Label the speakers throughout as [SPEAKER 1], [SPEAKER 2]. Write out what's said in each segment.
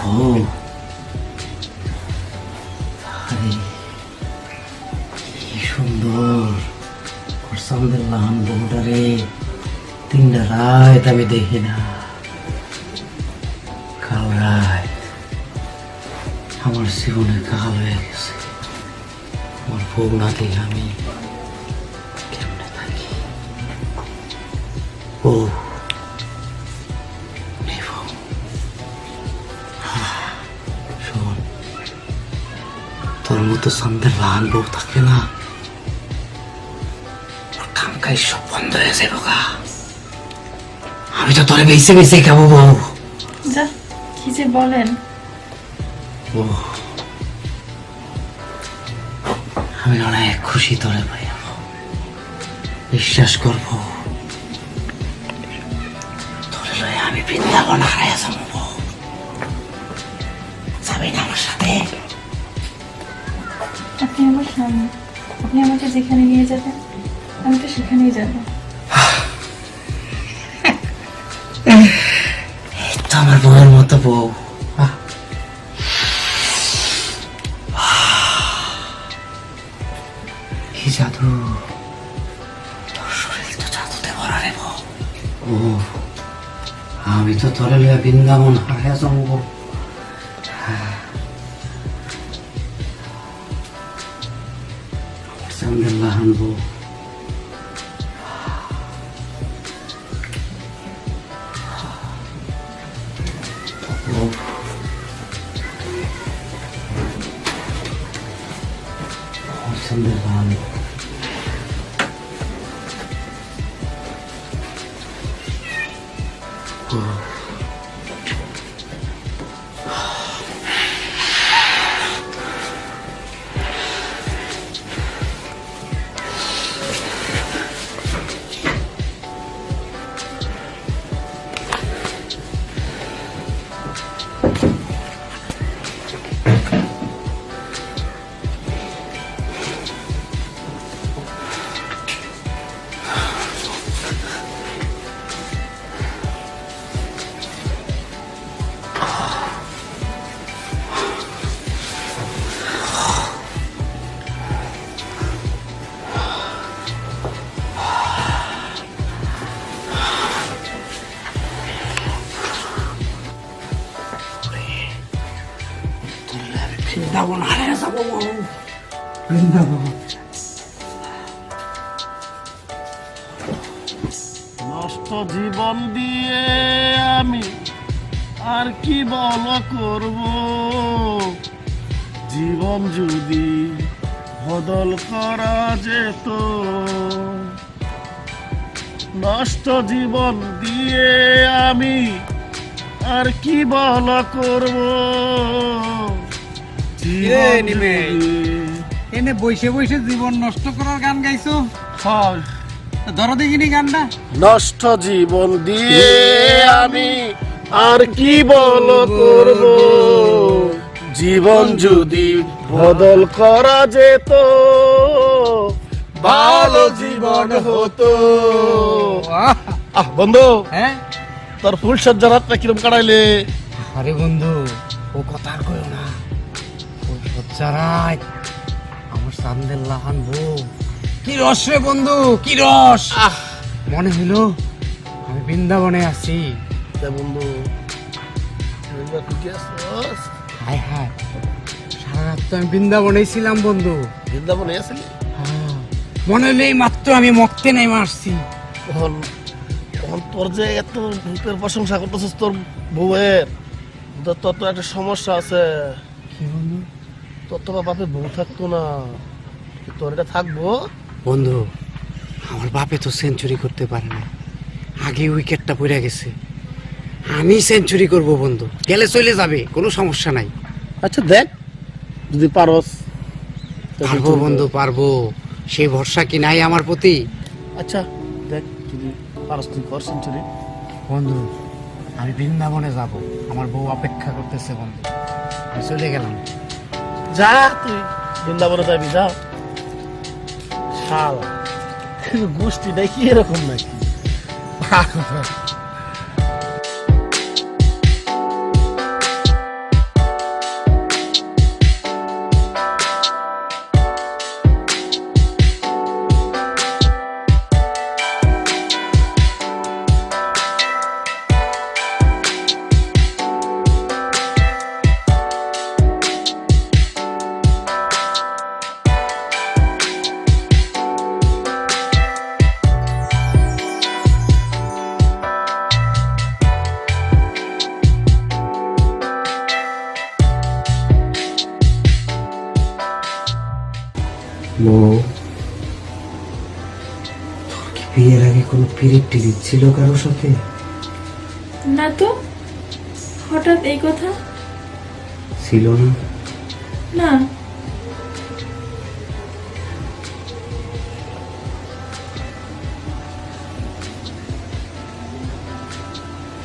[SPEAKER 1] ও আরে কি সুন্দর আমাদের লাহান বউটারে 3টা রাত আমি দেখি না। কাল রাত আমার জীবনে কাল হয়ে গেছে। আমার বউ না দেখে আমি কেমনে থাকি? ও শোন, তোর মতো সন্ধ্যের লাহান বউ থাকে না, কামকাই সব বন্ধ হয়ে যাবো গা। আমি তো তোরে বেঁচে বেঁচে খাবো বউ।
[SPEAKER 2] যা কি যে বলেন।
[SPEAKER 1] ও আমি অনেক খুশি তোরে ভাই, বিশ্বাস করবো তোরে লয়ে আমি বৃন্দাবন হারাইয়া যাবো বউ। যাবি না আমার সাথে?
[SPEAKER 2] আপনি আমার সামনে, আপনি আমাকে যেখানে নিয়ে যাবেন আমি তো সেখানেই যাব।
[SPEAKER 1] তো আমার বউয়ের মতো বউ। কি জাদু, তোর শরীর তো জাদুতে ভরা রে বউ। ও আমি তো তোরে লইয়া বৃন্দাবন হারাইয়া যাবো বউ। আলহামদুলিল্লাহ আনবো। আলহামদুলিল্লাহ আনবো। বৃন্দাবন হারিয়ে যাবো বউ, বৃন্দাবন।
[SPEAKER 3] নষ্ট জীবন দিয়ে আমি আর কি বল করব, জীবন যদি বদল করা যেত। নষ্ট জীবন দিয়ে আমি আর কি বল করব,
[SPEAKER 4] এনে বসে বসে জীবন নষ্ট করার গান গাইছো? ধরো দেখিনি গানটা।
[SPEAKER 3] নষ্ট জীবন দিয়ে আমি আর কি বল করব, জীবন যদি বদল করা যেত, ভালো জীবন হতো। আহ বন্ধু,
[SPEAKER 4] হ্যাঁ
[SPEAKER 3] তোর ফুল সজ্জা রাতটা কিরম কাটাইলে?
[SPEAKER 4] আরে বন্ধু, ও কথা আর কইও না। ওই সচ্চারাত আমার সামনের লাহান বউ, কি রস রে বন্ধু, কি রস। মনে হইলো আমি বৃন্দাবনে আছি।
[SPEAKER 3] বন্ধু
[SPEAKER 4] হায় হায়, সারা রাত তো আমি বৃন্দাবনেই ছিলাম বন্ধু।
[SPEAKER 3] বৃন্দাবনে আসলি?
[SPEAKER 4] মনে হইলো এই মাত্র আমি মক্তে নাই মারছি।
[SPEAKER 3] তখন তোর যে এত রূপের প্রশংসা করতেছিস তোর বউয়ের, তোর তো একটা সমস্যা আছে।
[SPEAKER 4] কি বন্ধু?
[SPEAKER 3] তোর তো বাপে বউ থাকতো না, তোর এটা থাকবো?
[SPEAKER 1] বন্ধু আমার বাপে তো সেঞ্চুরি করতে পারে না, আগে উইকেটটা পড়ে গেছে। আমি সেঞ্চুরি করব বন্ধু, গেলে চলে যাবে, কোনো সমস্যা নাই।
[SPEAKER 3] আচ্ছা দেখ যদি পারস।
[SPEAKER 1] পারবো বন্ধু পারবো, সেই ভরসা কি নাই আমার প্রতি?
[SPEAKER 3] আচ্ছা দেখ যদি পারস তুই কর সেঞ্চুরি।
[SPEAKER 4] বন্ধু আমি বৃন্দাবনে যাব, আমার বউ অপেক্ষা করতেছে বন্ধু, আমি চলে গেলাম।
[SPEAKER 3] যা তুই বৃন্দাবনে যাবি, যা। শালা গোষ্ঠী দেখি এরকম নাকি?
[SPEAKER 1] বউ, তোর কি বিয়ের আগে কোনো পিরিত টিরিত ছিল কারোর সাথে?
[SPEAKER 2] না তো, হঠাৎ এই কথা?
[SPEAKER 1] ছিল না?
[SPEAKER 2] না।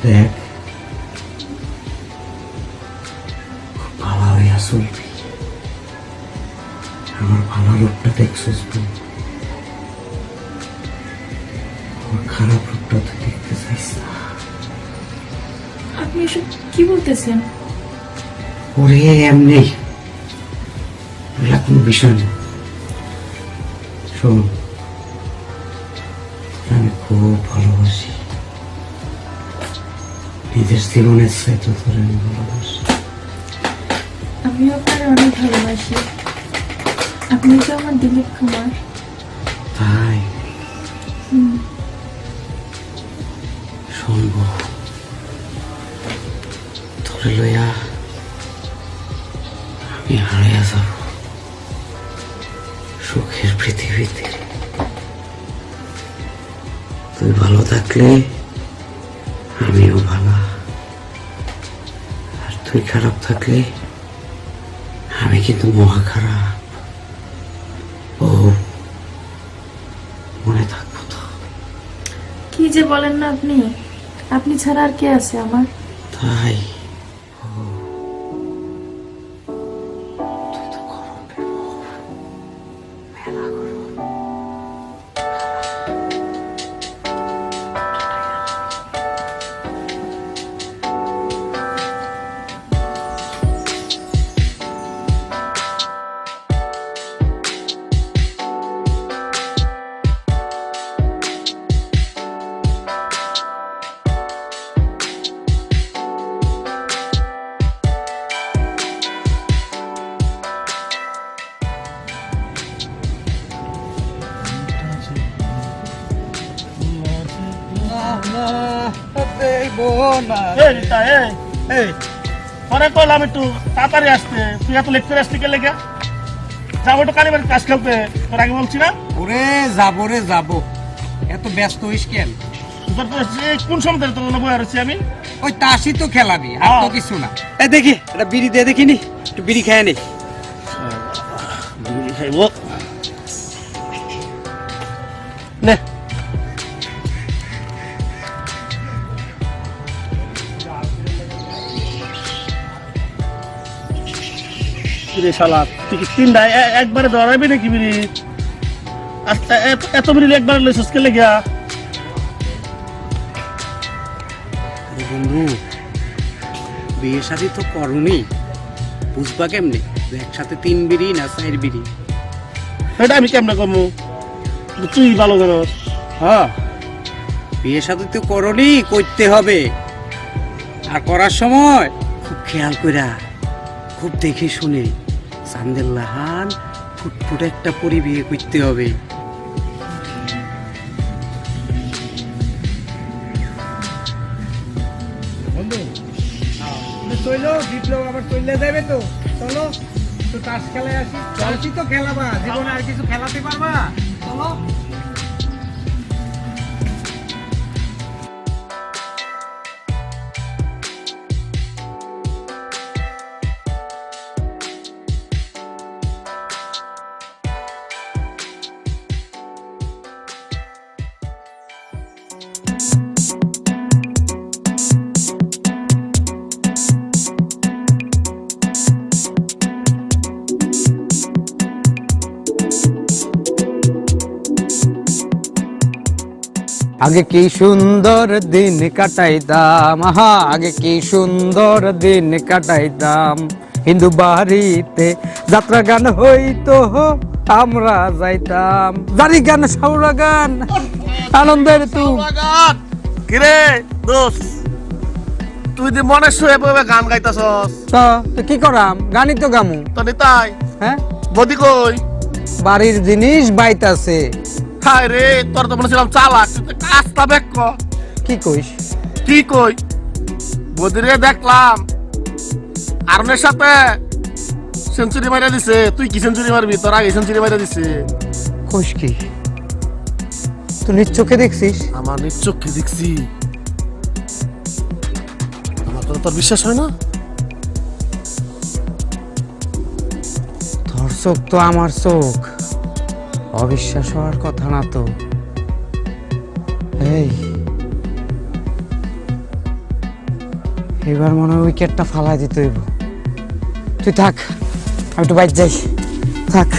[SPEAKER 1] দেখ, খুব ভালো হইয়া চলবি। আমার ভালো রূপটা দেখছিস তো, আমার খারাপ রূপটা তো দেখতে চাইস না।
[SPEAKER 2] আপনি এসব কি বলতেছেন?
[SPEAKER 1] ওরে এমনি, এগুলা কোনো বিষয় না। শোন, আমি খুব ভালোবাসি, নিজের জীবনের চাইতে তোর আমি ভালোবাসি।
[SPEAKER 2] আমিও আপনার অনেক ভালোবাসি। আপনি তো আমার দিলীপ কুমার।
[SPEAKER 1] তাই শুনবো, তোরে লইয়া আমি হারিয়ে যাব সুখের পৃথিবীতে। তুই ভালো থাকলে আমিও ভালো, আর তুই খারাপ থাকলে আমি কিন্তু মহা খারাপ। ও মনে থাকবো তো।
[SPEAKER 2] কি যে বলেন না আপনি! আপনি ছাড়া আর কে আছে আমার?
[SPEAKER 1] তাই তুই তো গরম পেবো, মেলা গরম।
[SPEAKER 3] এই রিতা, এই পরে কইলাম একটু তাড়াতাড়ি আসতে, তুই এত লেট করে আসলি কে লেগে? যাবো একটু কালীবাড়ির কাজ খেলতে, তোর আগে বলছি না?
[SPEAKER 4] ওরে যাবো রে যাবো, এত ব্যস্ত হইস কেন?
[SPEAKER 3] তোর তো কোন সময় তোর জন্য বয়ে রয়েছি আমি?
[SPEAKER 4] ওই তাসই তো খেলাবি, আর তো কিছু না। এই দেখি এটা বিড়ি দিয়ে দেখিনি, একটু বিড়ি খেয়ে নি।
[SPEAKER 3] বিড়ি খাইবো নে। বিড়ি শালা, তুই কি তিনটা একবারে ধরাবি নাকি বিড়ি? আর এত বিড়ি একবারে লইছিস কে লেগিয়া?
[SPEAKER 4] বন্ধু, বিয়ে শাদী তো করনি, বুঝবা কেমনে একসাথে 3 বিড়ি না 4 বিড়ি?
[SPEAKER 3] এটা আমি কেমনে কমু, তুই ভালো জানোস।
[SPEAKER 4] হ্যাঁ, বিয়ে শাদী তো করনি, করতে হবে। আর করার সময় খুব খেয়াল কইরা, খুব দেখে শুনে চান্দের লাহান ফুটফুট একটা পরি বিয়ে করতে হবে। বন্ধু চলো, বিপ্লব আবার চলে যাবে তো, চলো একটু তাস খেলায় আসি। তাসই তো খেলাবা, জীবনে আর কিছু খেলাতে পারবা? চলো। আগে কি সুন্দর দিন কাটাইতাম, আহা আগে কি সুন্দর দিন কাটাইতাম। হিন্দু বাড়িতে যাত্রা গান হইতো, আমরা যাইতাম। জারি গান, সাউরা গান, আনন্দের তুই।
[SPEAKER 3] কিরে দোস্ত, তুই যে মনে শুয়ে পড়বে গান গাইতাছস,
[SPEAKER 4] তো কি করাম, গানই তো গামু।
[SPEAKER 3] তো নিতাই
[SPEAKER 4] হ্যাঁ,
[SPEAKER 3] বদি কই?
[SPEAKER 4] বাড়ির জিনিস বাইতাছে।
[SPEAKER 3] হায় রে, তোর তো মনে ছিলাম চালাক, তুই তো কাজটা বেক কর।
[SPEAKER 4] কি কইস?
[SPEAKER 3] কি কই, বদিরে দেখলাম আরনের সাথে সেঞ্চুরি মারা দিছে। তুই কি সেঞ্চুরি মারবি? তোর আগে সেঞ্চুরি মারা দিছে।
[SPEAKER 1] কোষ কি তুই নিজ চোখে দেখছিস?
[SPEAKER 3] আমার নিজ চোখে দেখছি। আমার কথা তোর বিশ্বাস হয় না?
[SPEAKER 1] তোর চোখ তো আমার চোখ, অবিশ্বাস হওয়ার কথা না তো। এই এবার মনে হয় উইকেটটা ফালাই দিতে হইব। তুই থাক, আমি একটু বাইরে যাই। থাক।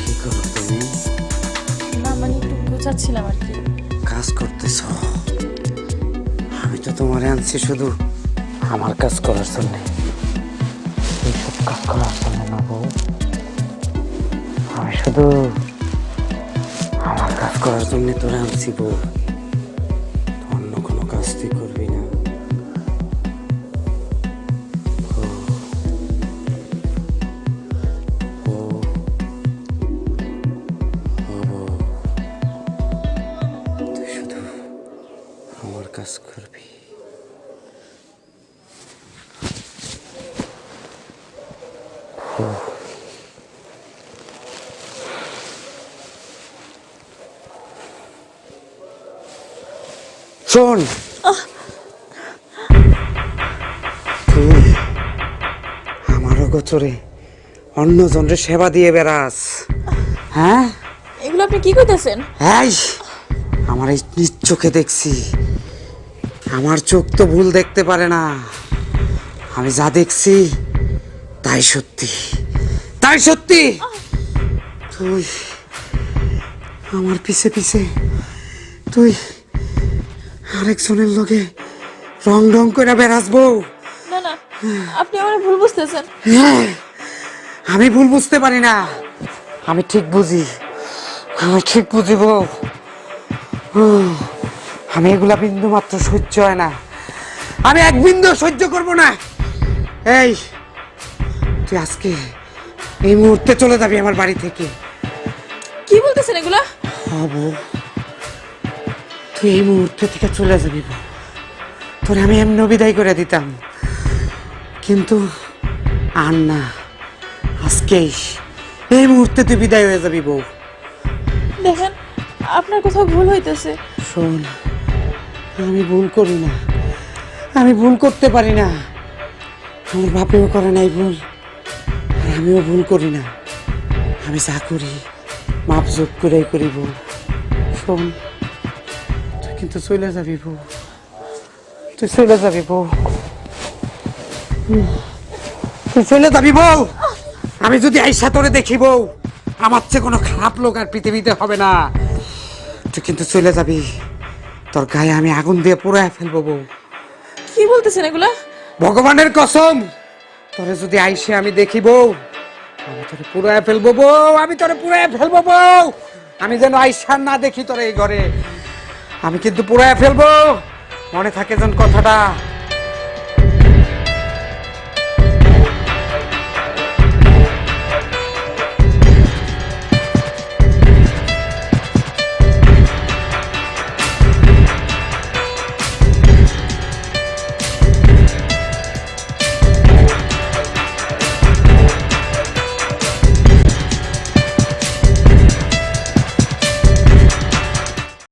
[SPEAKER 1] কি করো তুমি?
[SPEAKER 2] না মানে একটু গোছাচ্ছিলাম আর কি।
[SPEAKER 1] কাজ করতেছ? আমি তো তোমার আনছি শুধু আমার কাজ করার জন্য, এইসব কাজ করার জন্য না বউ। আমি শুধু আমার কাজ করার জন্য তোরা আনছি বউ। অন্য কোনো কাজ তুই করবি না। তুই শুধু আমার কাজ করবি। শোন, তুই আমারও গোচরে অন্যজনের সেবা দিয়ে বেড়াস, হ্যাঁ?
[SPEAKER 2] এগুলো আপনি কি করতেছেন?
[SPEAKER 1] এই আমার এই নিজ চোখে দেখছি। আমার চোখ তো ভুল দেখতে পারে না। আমি যা দেখছি তাই সত্যি, তাই সত্যি। তুই আমার পিছে পিছে তুই আরেকজনের লগে রং রং করে বেড়াস বউ।
[SPEAKER 2] না না, আপনি আমার ভুল বুঝতেছেন।
[SPEAKER 1] হ্যাঁ, আমি ভুল বুঝতে পারি না, আমি ঠিক বুঝি, আমি ঠিক বুঝি বউ। আমি এগুলা বিন্দু মাত্র সহ্য হয় না, আমি এক বিন্দু সহ্য করব না। এই তুই আজকে এই মুহূর্তে চলে যাবি আমার বাড়ি থেকে।
[SPEAKER 2] কি বলতেছেন এগুলা?
[SPEAKER 1] হ্যাঁ বউ, তুই এই মুহূর্তে থেকে চলে যাবি বউ। তোরে আমি এমনি বিদায় করে দিতাম, কিন্তু আর না, আজকেই এই মুহূর্তে তুই বিদায় হয়ে যাবি বউ।
[SPEAKER 2] দেখেন, আপনার কোথাও ভুল হইতেছে।
[SPEAKER 1] শোন, আমি ভুল করি না, আমি ভুল করতে পারি না। আমার বাপেও করে নাই ভুল, আর আমিও ভুল করি না। আমি যা করি মাপ যোগ করেই করি বউ। শোন, তুই কিন্তু চলে যাবি বউ, তুই চলে যাবি বউ, তুই চলে যাবি বউ। আমি যদি আইসা তোরে দেখি বউ, আমার চেয়ে কোনো খারাপ লোক আর পৃথিবীতে হবে না। তুই কিন্তু চলে যাবি, তোর গায়ে আমি আগুন দিয়ে পুড়ায় ফেলবো বউ।
[SPEAKER 2] কি বলতেছেন এগুলা?
[SPEAKER 1] ভগবানের কসম, তোরে যদি আইসে আমি দেখি বউ, আমি তোরে পুড়ায় ফেলবো বউ, আমি তোরে পুড়ায় ফেলবো বউ। আমি যেন আইসা না দেখি তোরে এই ঘরে, আমি কিন্তু পুড়ায় ফেলবো। মনে থাকে যেন কথাটা।